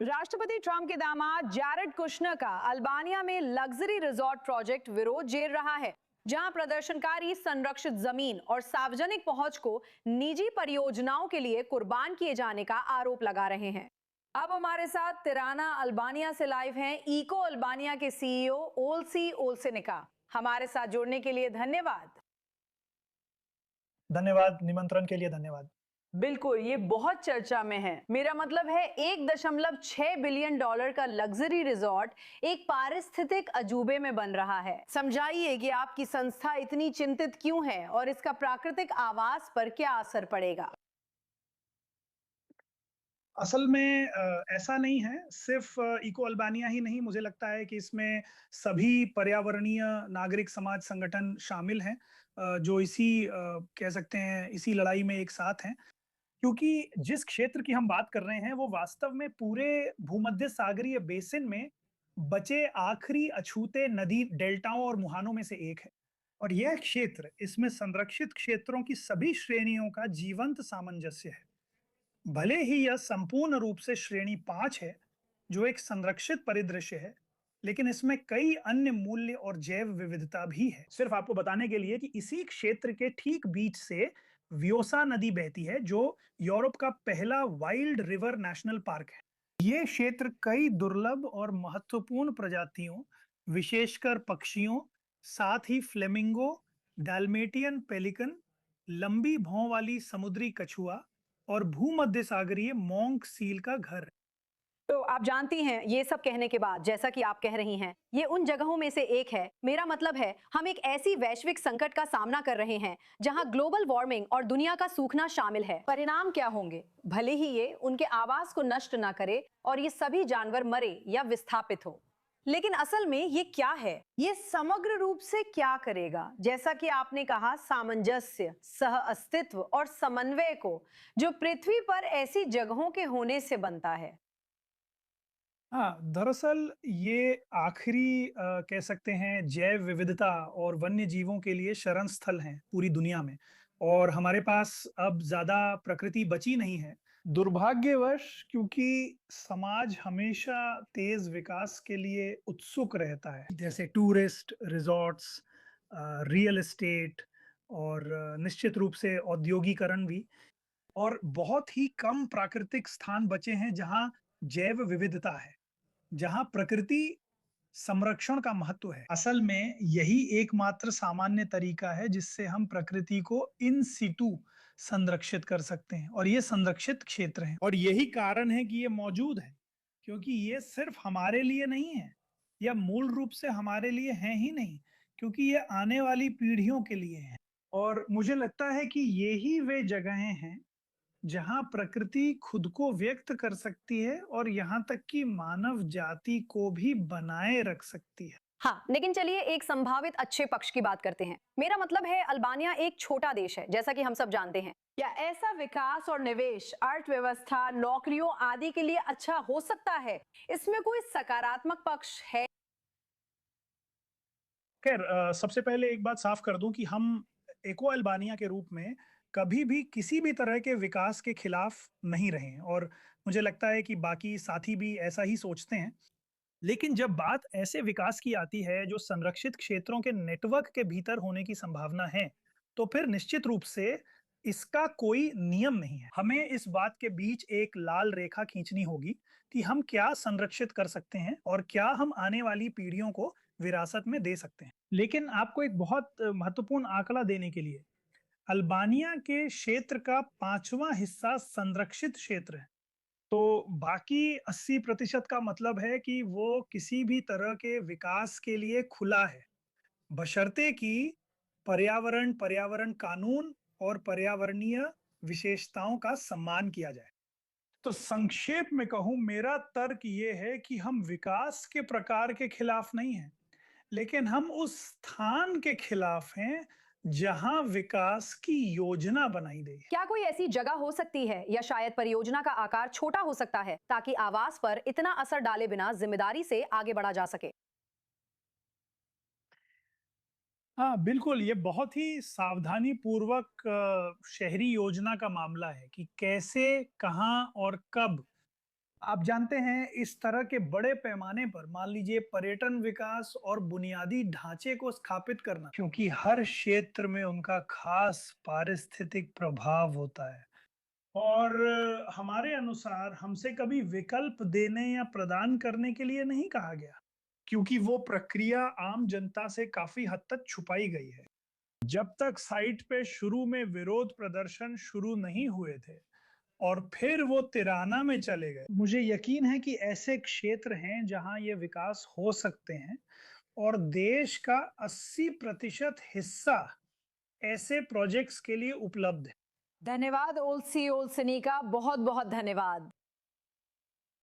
राष्ट्रपति ट्रंप के दामाद जैरेड कुशनर का अल्बानिया में लग्जरी रिजॉर्ट प्रोजेक्ट विरोध झेल रहा है, जहां प्रदर्शनकारी संरक्षित जमीन और सार्वजनिक पहुंच को निजी परियोजनाओं के लिए कुर्बान किए जाने का आरोप लगा रहे हैं। अब हमारे साथ तिराना अल्बानिया से लाइव हैं इको अल्बानिया के सीईओ ओल्सी ओल्सेनिका। हमारे साथ जुड़ने के लिए धन्यवाद। धन्यवाद, निमंत्रण के लिए धन्यवाद। बिल्कुल, ये बहुत चर्चा में है। मेरा मतलब है 1.6 बिलियन डॉलर का लग्जरी रिजॉर्ट एक पारिस्थितिक अजूबे में बन रहा है। समझाइए कि आपकी संस्था इतनी चिंतित क्यों है और इसका प्राकृतिक आवास पर क्या असर पड़ेगा? असल में ऐसा नहीं है, सिर्फ इको अल्बानिया ही नहीं, मुझे लगता है कि इसमें सभी पर्यावरणीय नागरिक समाज संगठन शामिल हैं, जो कह सकते हैं इसी लड़ाई में एक साथ हैं। क्योंकि जिस क्षेत्र की हम बात कर रहे हैं वो वास्तव में पूरे भूमध्य सागरीय बेसिन में बचे आखिरी अछूते नदी डेल्टाओं और मुहानों में से एक है। और यह क्षेत्र इसमें संरक्षित क्षेत्रों की सभी श्रेणियों का जीवंत सामंजस्य है। भले ही यह संपूर्ण रूप से श्रेणी 5 है, जो एक संरक्षित परिदृश्य है, लेकिन इसमें कई अन्य मूल्य और जैव विविधता भी है। सिर्फ आपको बताने के लिए कि इसी क्षेत्र के ठीक बीच से व्योसा नदी बहती है, जो यूरोप का पहला वाइल्ड रिवर नेशनल पार्क है। ये क्षेत्र कई दुर्लभ और महत्वपूर्ण प्रजातियों, विशेषकर पक्षियों, साथ ही फ्लेमिंगो, डाल्मेटियन पेलिकन, लंबी भौं वाली समुद्री कछुआ और भूमध्य सागरीय मोंक सील का घर है। तो आप जानती हैं, ये सब कहने के बाद जैसा कि आप कह रही हैं, ये उन जगहों में से एक है। मेरा मतलब है, हम एक ऐसी वैश्विक संकट का सामना कर रहे हैं जहां ग्लोबल वार्मिंग और दुनिया का सूखना शामिल है। परिणाम क्या होंगे? भले ही ये उनके आवास को नष्ट ना करे और ये सभी जानवर मरे या विस्थापित हो, लेकिन असल में ये क्या है? ये समग्र रूप से क्या करेगा? जैसा कि आपने कहा, सामंजस्य, सह अस्तित्व और समन्वय को, जो पृथ्वी पर ऐसी जगहों के होने से बनता है। हाँ, दरअसल ये आखिरी कह सकते हैं जैव विविधता और वन्य जीवों के लिए शरण स्थल हैं पूरी दुनिया में, और हमारे पास अब ज्यादा प्रकृति बची नहीं है, दुर्भाग्यवश, क्योंकि समाज हमेशा तेज विकास के लिए उत्सुक रहता है, जैसे टूरिस्ट रिजॉर्ट्स, रियल एस्टेट और निश्चित रूप से औद्योगिकरण भी। और बहुत ही कम प्राकृतिक स्थान बचे हैं जहां जैव विविधता है, जहां प्रकृति संरक्षण का महत्व है। असल में यही एकमात्र सामान्य तरीका है जिससे हम प्रकृति को इन सिटू संरक्षित कर सकते हैं, और ये संरक्षित क्षेत्र हैं, और यही कारण है कि ये मौजूद है, क्योंकि ये सिर्फ हमारे लिए नहीं है, या मूल रूप से हमारे लिए है ही नहीं, क्योंकि ये आने वाली पीढ़ियों के लिए है। और मुझे लगता है कि यही वे जगहें हैं जहां प्रकृति खुद को व्यक्त कर सकती है और यहाँ तक कि मानव जाति को भी बनाए रख सकती है। हाँ, लेकिन चलिए एक संभावित अच्छे पक्ष की बात करते हैं। मेरा मतलब है, अल्बानिया एक छोटा देश है, जैसा कि हम सब जानते हैं। क्या ऐसा विकास और निवेश अर्थव्यवस्था, नौकरियों आदि के लिए अच्छा हो सकता है? इसमें कोई सकारात्मक पक्ष है? खैर, सबसे पहले एक बात साफ कर दूं कि हम एको अल्बानिया के रूप में कभी भी किसी भी तरह के विकास के खिलाफ नहीं रहे हैं, और मुझे लगता है कि बाकी साथी भी ऐसा ही सोचते हैं। लेकिन जब बात ऐसे विकास की आती है जो संरक्षित क्षेत्रों के नेटवर्क के भीतर होने की संभावना है, तो फिर निश्चित रूप से इसका कोई नियम नहीं है। हमें इस बात के बीच एक लाल रेखा खींचनी होगी कि हम क्या संरक्षित कर सकते हैं और क्या हम आने वाली पीढ़ियों को विरासत में दे सकते हैं। लेकिन आपको एक बहुत महत्वपूर्ण आंकड़ा देने के लिए, अल्बानिया के क्षेत्र का 5वां हिस्सा संरक्षित क्षेत्र है। तो बाकी 80% का मतलब है कि वो किसी भी तरह के विकास के लिए खुला है, बशर्ते कि पर्यावरण, पर्यावरण कानून और पर्यावरणीय विशेषताओं का सम्मान किया जाए। तो संक्षेप में कहूं, मेरा तर्क ये है कि हम विकास के प्रकार के खिलाफ नहीं हैं, लेकिन हम उस स्थान के खिलाफ हैं जहां विकास की योजना बनाई गई है। क्या कोई ऐसी जगह हो सकती है, या शायद परियोजना का आकार छोटा हो सकता है, ताकि आवास पर इतना असर डाले बिना जिम्मेदारी से आगे बढ़ा जा सके? हाँ, बिल्कुल, ये बहुत ही सावधानी पूर्वक शहरी योजना का मामला है कि कैसे, कहाँ और कब आप जानते हैं, इस तरह के बड़े पैमाने पर मान लीजिए पर्यटन विकास और बुनियादी ढांचे को स्थापित करना, क्योंकि हर क्षेत्र में उनका खास पारिस्थितिक प्रभाव होता है। और हमारे अनुसार हमसे कभी विकल्प देने या प्रदान करने के लिए नहीं कहा गया, क्योंकि वो प्रक्रिया आम जनता से काफी हद तक छुपाई गई है। जब तक साइट पे शुरू में विरोध प्रदर्शन शुरू नहीं हुए थे और फिर वो तिराना में चले गए, मुझे यकीन है कि ऐसे क्षेत्र हैं जहां ये विकास हो सकते हैं, और देश का 80% हिस्सा ऐसे प्रोजेक्ट्स के लिए उपलब्ध है। धन्यवाद ओलसी ओलसनी का, बहुत बहुत धन्यवाद।